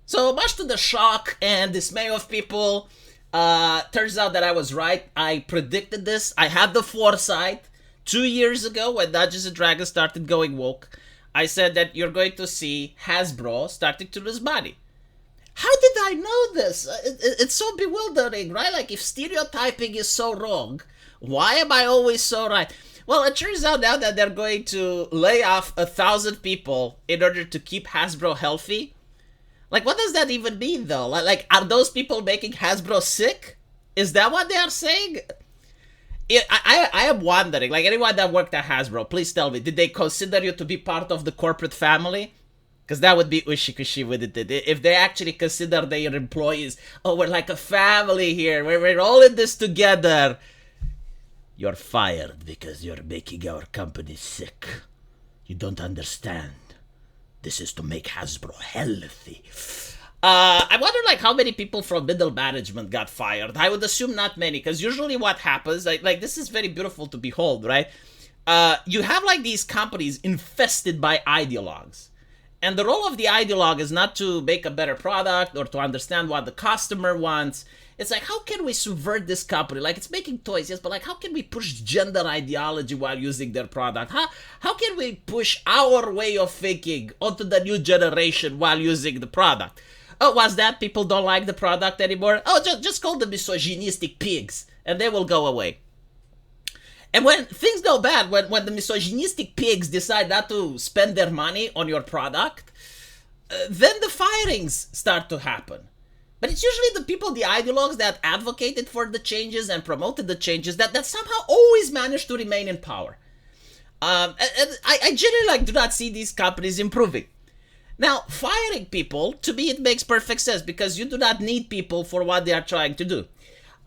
So much to the shock and dismay of people, turns out that I was right. I predicted this. I had the foresight 2 years ago when Dungeons and Dragons started going woke. I said that you're going to see Hasbro starting to lose money. How did I know this? It's so bewildering, right? Like, if stereotyping is so wrong, why am I always so right? Well, it turns out now that they're going to lay off 1,000 people in order to keep Hasbro healthy. Like, what does that even mean, though? Are those people making Hasbro sick? Is that what they are saying? I am wondering, like, anyone that worked at Hasbro, please tell me, did they consider you to be part of the corporate family? Because that would be ushi-kushi, wouldn't it? If they actually consider their employees, oh, we're like a family here, we're all in this together. You're fired because you're making our company sick. You don't understand. This is to make Hasbro healthy. I wonder, like, how many people from middle management got fired. I would assume not many, because usually what happens, like this is very beautiful to behold, right? You have, like, these companies infested by ideologues. And the role of the ideologue is not to make a better product or to understand what the customer wants. It's like, how can we subvert this company? Like, it's making toys, yes, but like, how can we push gender ideology while using their product? How can we push our way of thinking onto the new generation while using the product? Oh, was that people don't like the product anymore? Oh, just call them misogynistic pigs, and they will go away. And when things go bad, when the misogynistic pigs decide not to spend their money on your product, then the firings start to happen. But it's usually the people, the ideologues that advocated for the changes and promoted the changes that somehow always manage to remain in power. And I generally do not see these companies improving. Now, firing people, to me, it makes perfect sense because you do not need people for what they are trying to do.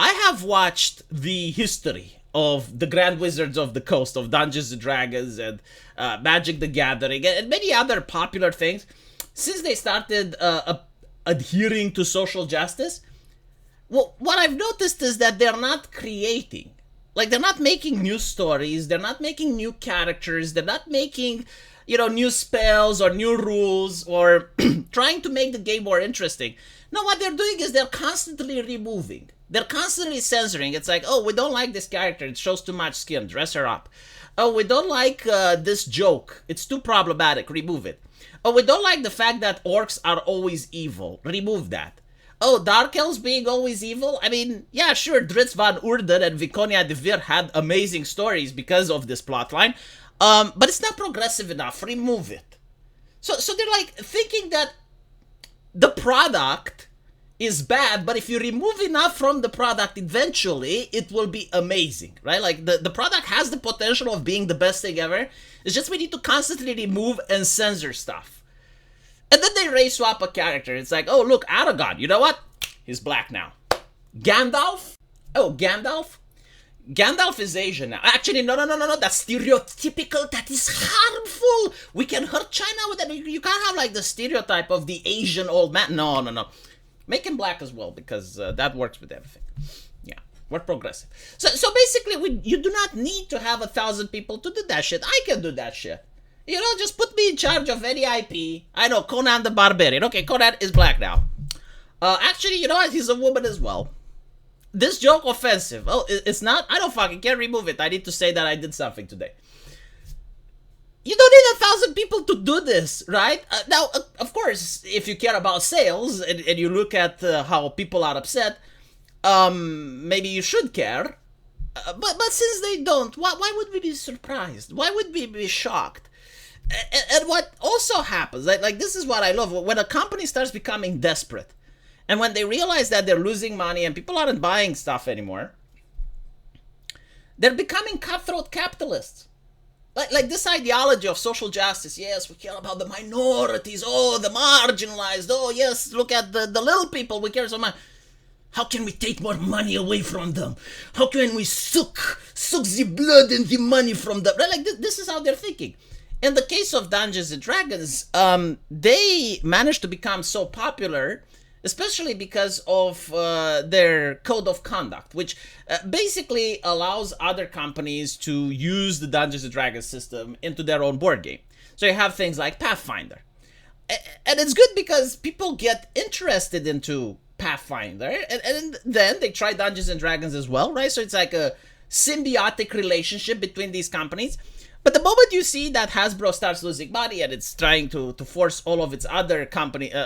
I have watched the history of the Grand Wizards of the Coast, of Dungeons and Dragons and Magic the Gathering, and many other popular things, since they started adhering to social justice. Well, what I've noticed is that they're not creating. Like, they're not making new stories, they're not making new characters, they're not making, new spells or new rules or trying to make the game more interesting. No, what they're doing is they're constantly removing. They're constantly censoring. It's like, oh, we don't like this character. It shows too much skin. Dress her up. Oh, we don't like this joke. It's too problematic. Remove it. Oh, we don't like the fact that orcs are always evil. Remove that. Oh, Dark Elves being always evil? I mean, yeah, sure, Dritz van Oorden and Viconia de Vir had amazing stories because of this plotline, but it's not progressive enough. Remove it. So they're like thinking that the product is bad, but if you remove enough from the product, eventually it will be amazing, right? Like, the product has the potential of being the best thing ever. It's just we need to constantly remove and censor stuff. And then they race swap a character. It's like, oh, look, Aragorn, you know what? He's black now. Gandalf? Oh, Gandalf? Gandalf is Asian now. Actually, no. That's stereotypical. That is harmful. We can hurt China with that. You can't have, like, the stereotype of the Asian old man. No. Make him black as well, because that works with everything. Yeah, we're progressive. So basically, you do not need to have 1,000 people to do that shit. I can do that shit. Just put me in charge of any IP. I know, Conan the Barbarian. Okay, Conan is black now. Actually, you know what? He's a woman as well. This joke offensive. Oh, it's not? I don't fucking care. Remove it. I need to say that I did something today. You don't need 1,000 people to do this, right? Now, of course, if you care about sales and you look at how people are upset, maybe you should care. But since they don't, why would we be surprised? Why would we be shocked? And what also happens, like this is what I love, when a company starts becoming desperate, and when they realize that they're losing money and people aren't buying stuff anymore, they're becoming cutthroat capitalists. Like this ideology of social justice. Yes, we care about the minorities. Oh, the marginalized. Oh, yes, look at the little people. We care so much. How can we take more money away from them? How can we suck the blood and the money from them? Like this is how they're thinking. In the case of Dungeons and Dragons, they managed to become so popular, especially because of their code of conduct, which basically allows other companies to use the Dungeons & Dragons system into their own board game. So you have things like Pathfinder. And it's good because people get interested into Pathfinder, and then they try Dungeons and Dragons as well, right? So it's like a symbiotic relationship between these companies. But the moment you see that Hasbro starts losing money and it's trying to force all of its other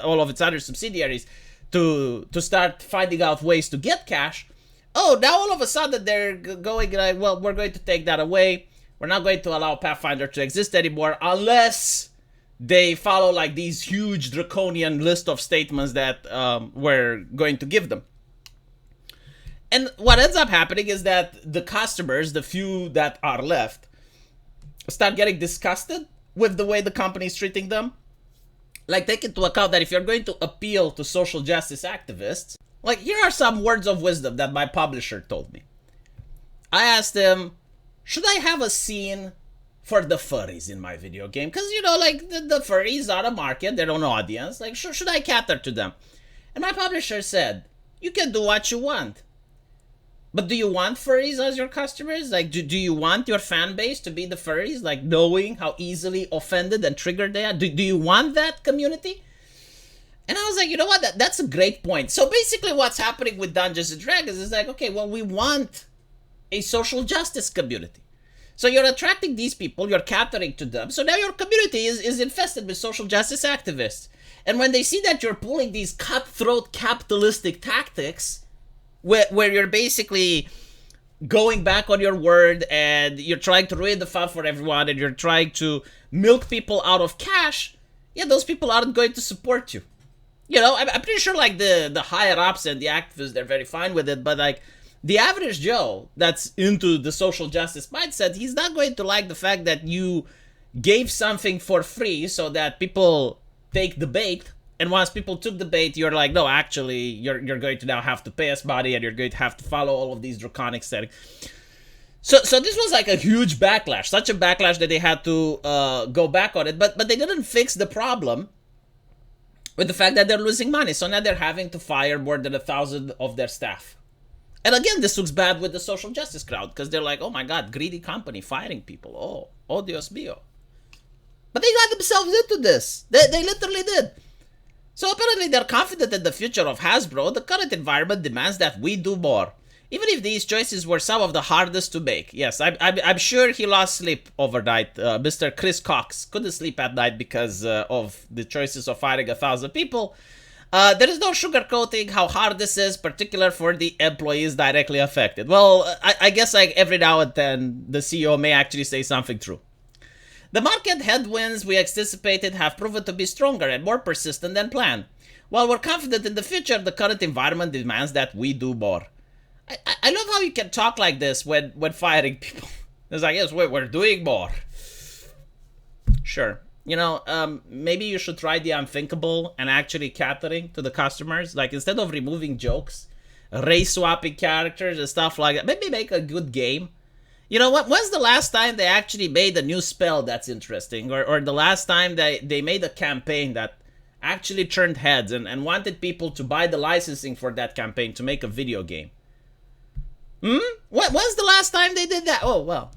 all of its other subsidiaries to start finding out ways to get cash, oh, now all of a sudden they're going like, well, we're going to take that away. We're not going to allow Pathfinder to exist anymore unless they follow like these huge draconian list of statements that we're going to give them. And what ends up happening is that the customers, the few that are left, start getting disgusted with the way the company is treating them. Like, take into account that if you're going to appeal to social justice activists, like, here are some words of wisdom that my publisher told me. I asked him, should I have a scene for the furries in my video game? Because, you know, like, the furries are a market, they're an audience. Like, should I cater to them? And my publisher said, you can do what you want. But do you want furries as your customers? Like, do you want your fan base to be the furries? Like, knowing how easily offended and triggered they are? Do you want that community? And I was like, you know what? That's a great point. So basically what's happening with Dungeons & Dragons is like, okay, well, we want a social justice community. So you're attracting these people, you're catering to them. So now your community is infested with social justice activists. And when they see that you're pulling these cutthroat capitalistic tactics, where you're basically going back on your word and you're trying to ruin the fun for everyone and you're trying to milk people out of cash, yeah, those people aren't going to support you. You know, I'm pretty sure like the higher ups and the activists, they're very fine with it, but like the average Joe that's into the social justice mindset, he's not going to like the fact that you gave something for free so that people take the bait. And once people took the bait, you're like, no, actually, you're going to now have to pay us money and you're going to have to follow all of these draconic settings. So this was like a huge backlash, such a backlash that they had to go back on it. But they didn't fix the problem with the fact that they're losing money. So now they're having to fire more than 1,000 of their staff. And again, this looks bad with the social justice crowd because they're like, oh my God, greedy company firing people. Oh, Dios mío. But they got themselves into this. They literally did. So apparently they're confident in the future of Hasbro. The current environment demands that we do more. Even if these choices were some of the hardest to make. Yes, I'm sure he lost sleep overnight. Mr. Chris Cox couldn't sleep at night because of the choices of firing 1,000 people. There is no sugarcoating how hard this is, particular for the employees directly affected. Well, I guess like every now and then the CEO may actually say something true. The market headwinds we anticipated have proven to be stronger and more persistent than planned. While we're confident in the future, the current environment demands that we do more. I love how you can talk like this when firing people. It's like, yes, we're doing more. Sure. You know, maybe you should try the unthinkable and actually catering to the customers. Like, instead of removing jokes, race-swapping characters and stuff like that, maybe make a good game. You know what? When's the last time they actually made a new spell that's interesting? Or the last time they made a campaign that actually turned heads and wanted people to buy the licensing for that campaign to make a video game? When's the last time they did that? Oh, well.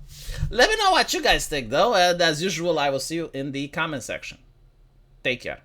Let me know what you guys think, though. And as usual, I will see you in the comment section. Take care.